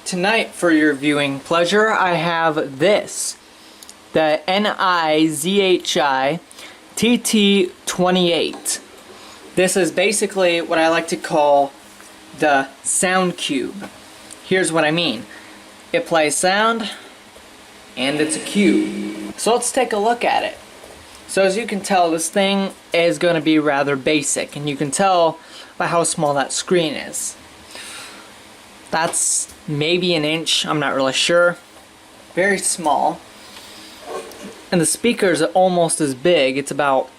tonight for your viewing pleasure I have this, the NiZHi TT-028. This is basically what I like to call the sound cube. Here's what I mean. It plays sound and it's a cube. So let's take a look at it. So as you can tell, this thing is going to be rather basic, and you can tell by how small that screen is. That's maybe an inch, I'm not really sure. Very small. And the speaker is almost as big, it's about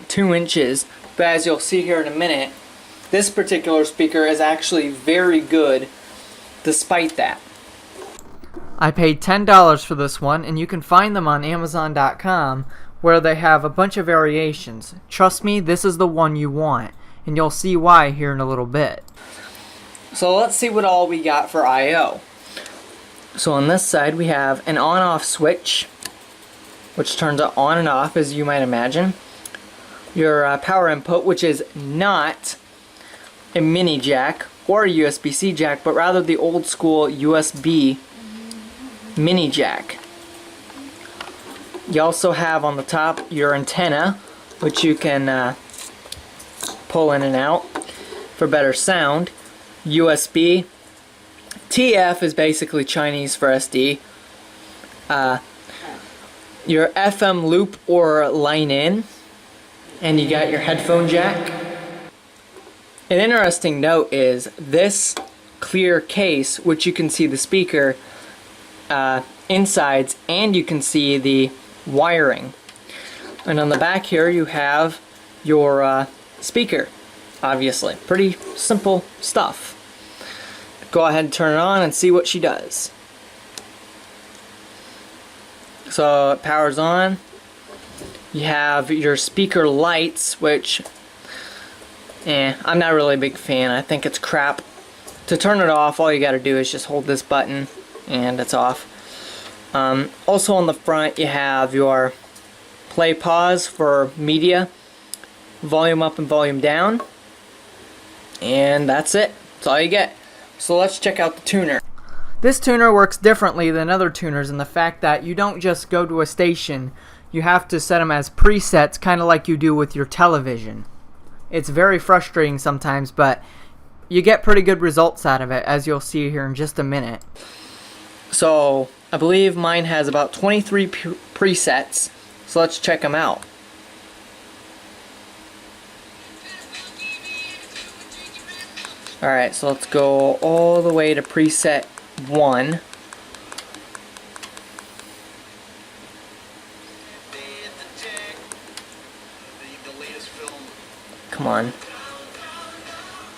2 inches. But as you'll see here in a minute, this particular speaker is actually very good despite that. I paid $10 for this one, and you can find them on Amazon.com, where they have a bunch of variations. Trust me, this is the one you want, and you'll see why here in a little bit. So let's see what all we got for I/O. So on this side we have an on-off switch, which turns it on and off, as you might imagine. Your power input, which is not a mini jack or a USB-C jack, but rather the old school USB mini jack. You also have on the top your antenna, which you can pull in and out for better sound. USB. TF is basically Chinese for SD. Your FM loop or line in. And you got your headphone jack. An interesting note is this clear case, which you can see the speaker insides, and you can see the wiring. And on the back here you have your speaker, obviously. Pretty simple stuff. Go ahead and turn it on and see what she does. So it powers on. You have your speaker lights, which I'm not really a big fan. I think it's crap. To turn it off, all you gotta do is just hold this button and it's off. Also on the front you have your play pause for media, volume up and volume down, and that's it. That's all you get. So let's check out the tuner. This tuner works differently than other tuners in the fact that you don't just go to a station, you have to set them as presets, kind of like you do with your television. It's very frustrating sometimes, but you get pretty good results out of it, as you'll see here in just a minute. So I believe mine has about 23 presets, so let's check them out. Alright, so let's go all the way to preset 1. Come on.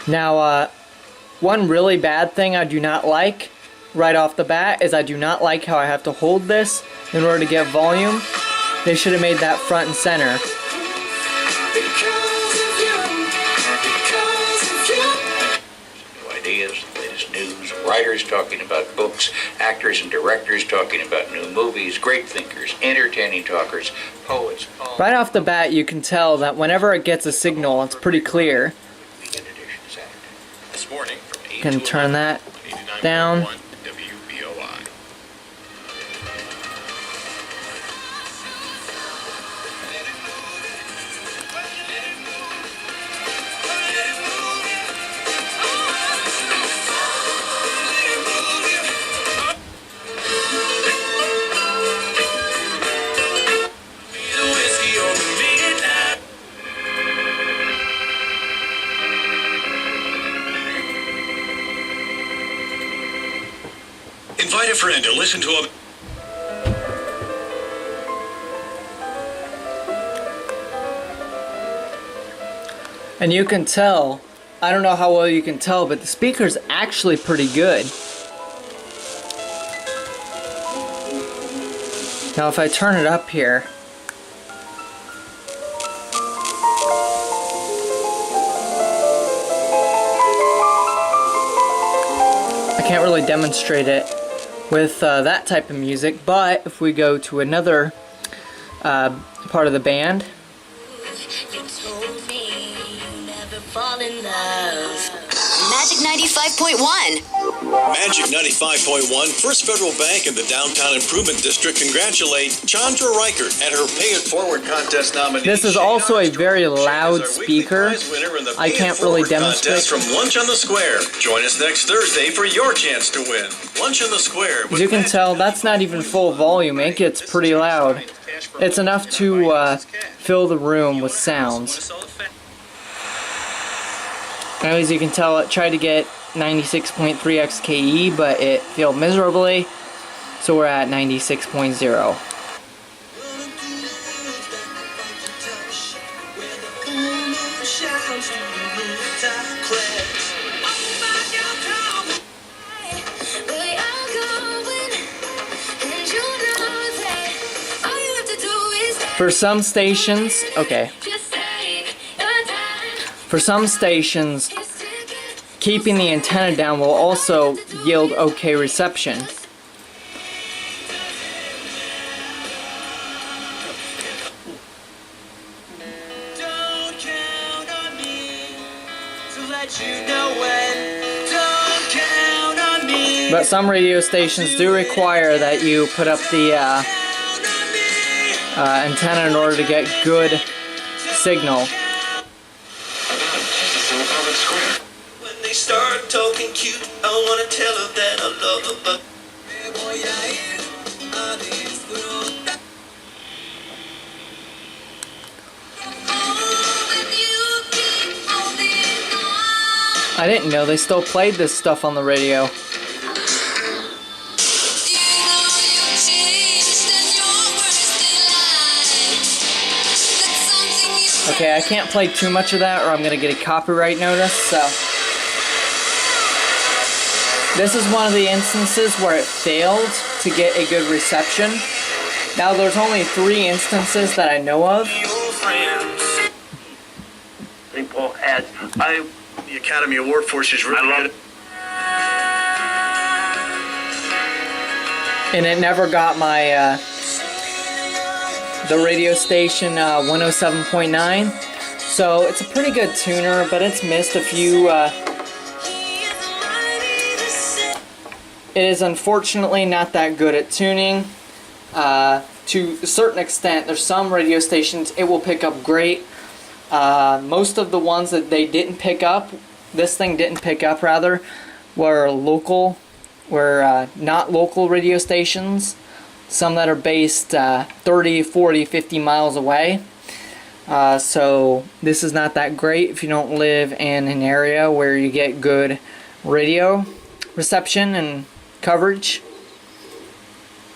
Now, one really bad thing I do not like right off the bat is I do not like how I have to hold this in order to get volume. They should have made that front and center. New ideas, latest news, writers talking about books, actors and directors talking about new movies, great thinkers, entertaining talkers, poets. Right off the bat you can tell that whenever it gets a signal it's pretty clear. This morning from You can turn that down. Invite a friend to listen to a... And you can tell, I don't know how well you can tell, but the speaker's actually pretty good. Now if I turn it up here, I can't really demonstrate it with that type of music, but if we go to another part of the band, You told me you never fall in love. Magic 95.1. Magic 95.1 First Federal Bank in the Downtown Improvement District congratulate Chandra Reichert at her Pay It Forward contest nominee. This is also a very loud speaker. I can't really demonstrate. From Lunch on the Square. Join us next Thursday for your chance to win. Lunch on the Square. As you can tell, that's not even full volume. It gets pretty loud. It's enough to fill the room with sounds. Now, as you can tell, it tried to get 96.3 XKE, but it failed miserably. So we're at 96.0. For some stations, okay. For some stations, keeping the antenna down will also yield okay reception. Don't count on me to let you know when. Don't count on me. But some radio stations do require that you put up the antenna in order to get good signal. When they start talking cute, I wanna tell her that I love her, but I didn't know they still played this stuff on the radio. Okay, I can't play too much of that or I'm gonna get a copyright notice, so. This is one of the instances where it failed to get a good reception. Now there's only 3 instances that I know of. People add, The Academy Award for she's really good. And it never got my, the radio station 107.9. So it's a pretty good tuner, but it's missed a few. It is unfortunately not that good at tuning. To a certain extent, there's some radio stations it will pick up great. Most of the ones that they didn't pick up, this thing didn't pick up rather, were not local radio stations. Some that are based 30, 40, 50 miles away. So this is not that great if you don't live in an area where you get good radio reception and coverage.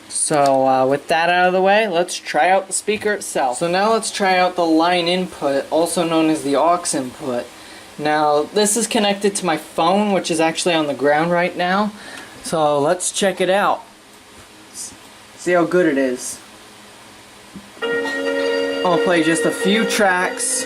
So with that out of the way, let's try out the speaker itself. So now let's try out the line input, also known as the aux input. Now this is connected to my phone, which is actually on the ground right now. So let's check it out. See how good it is. I'll play just a few tracks.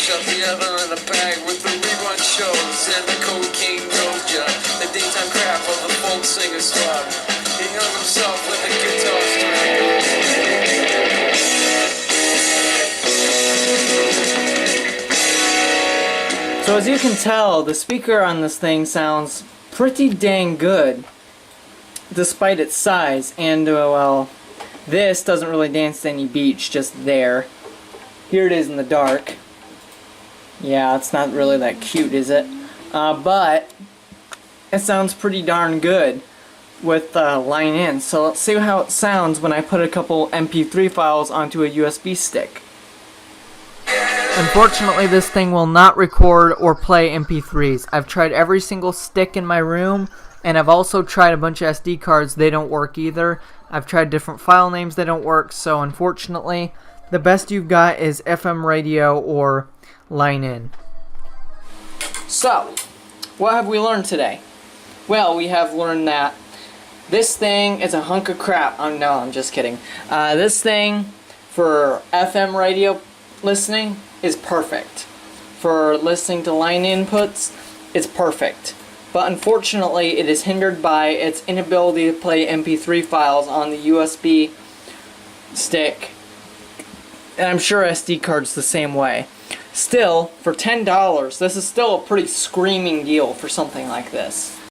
Together in a bag with the rerun shows and the cocaine doja, the daytime crap of the folk singer's club. He hung himself with a guitar string. So as you can tell, the speaker on this thing sounds pretty dang good, despite its size. And well, this doesn't really dance to any beats, just there. Here it is in the dark. Yeah, it's not really that cute, is it? But it sounds pretty darn good with line in. So let's see how it sounds when I put a couple MP3 files onto a USB stick. Unfortunately, this thing will not record or play MP3s. I've tried every single stick in my room, and I've also tried a bunch of SD cards. They don't work either. I've tried different file names. They don't work. So unfortunately, the best you've got is FM radio or line in. So, what have we learned today? Well, we have learned that This thing is a hunk of crap. Oh no, I'm just kidding. This thing for FM radio listening is perfect. For listening to line inputs, it's perfect. But unfortunately, it is hindered by its inability to play MP3 files on the USB stick. And I'm sure SD card's the same way. Still, for $10, this is still a pretty screaming deal for something like this.